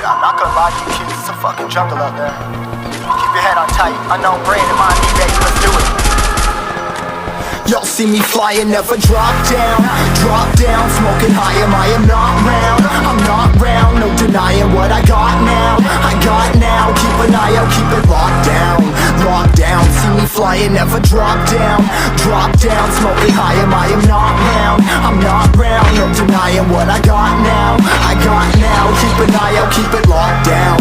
I'm not gonna lie to you kids, it's a fucking jungle out there. Keep your head on tight, unknown brain and mind me, baby, let's do it. Y'all see me flying, never drop down, smoking high, I am not round, I'm not round, no denying what I got now, keep an eye out, keep it locked down, see me flying, never drop down, smoking high, I am not round, I'm not round, no denying what I got now, keep an eye out, keep it locked down,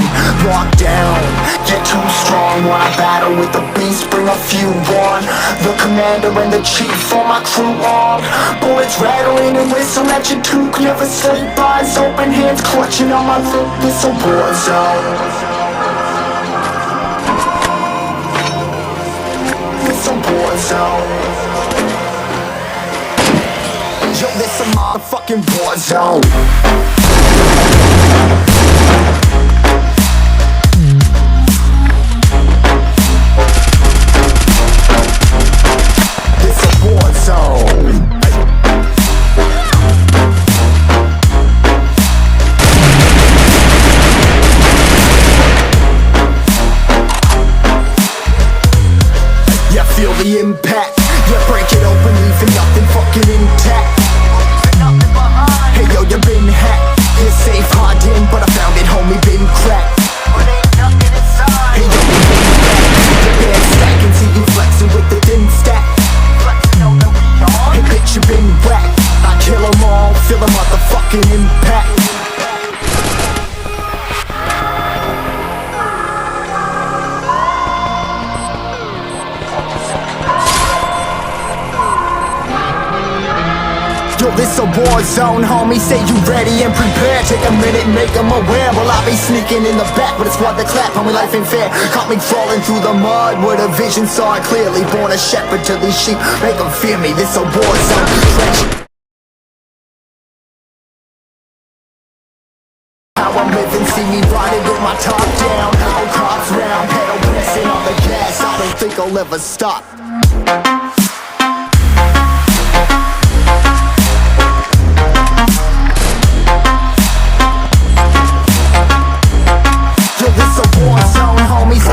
get too strong when I battle with the beast, bring a few on, the commander and the chief for my crew on, bullets rattling and whistle at your toque, never sleep, eyes open, hands clutching on my loot, this a war zone, this a war zone, yo, this a motherfucking war zone. The impact, yeah, break it open, leaving nothing fucking intact. Hey yo, you been hacked, you're safe, hard in, but I found it, homie, been cracked. Hey yo, you been back, the band stacking, see you flexing with the thin stack. Hey bitch, you been whacked, I kill them all, feel the motherfucking impact. This a war zone, homie, say you ready and prepared. Take a minute, make them aware. Well, I be sneaking in the back, but it's squad that clap, homie, life ain't fair. Caught me crawling through the mud with a vision, saw it clearly. Born a shepherd to these sheep, make them fear me. This a war zone, how I'm living, see me riding with my top down. All cops round, pedal pressing on the gas. I don't think I'll ever stop. This a war zone, homies.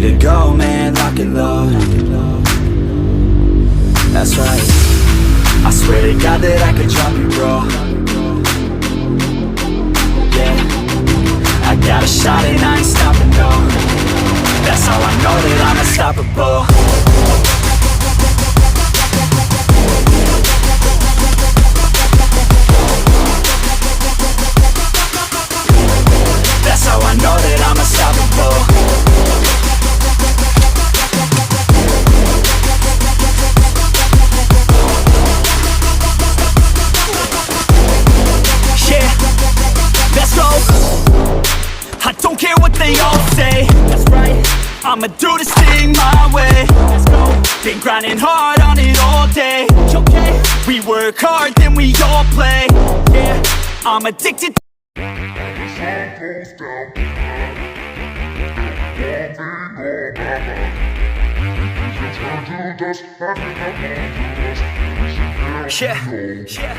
to go, man, lock it low. That's right, I swear to God that I could drop you, bro. Yeah, I got a shot and I ain't stopping, no. That's how I know that I'm unstoppable. That's how I know that I'm unstoppable. Yeah, let's go. I don't care what they all say. That's right, I'ma do this thing my way. Let's go. Been grinding hard on it all day. Okay, we work hard, then we all play. Yeah, I'm addicted. Yeah.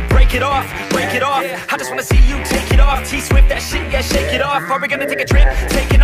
Break it off, break it off. I just wanna see you take it off. T-Swift, that shit, yeah, shake it off. Are we gonna take a trip? Take it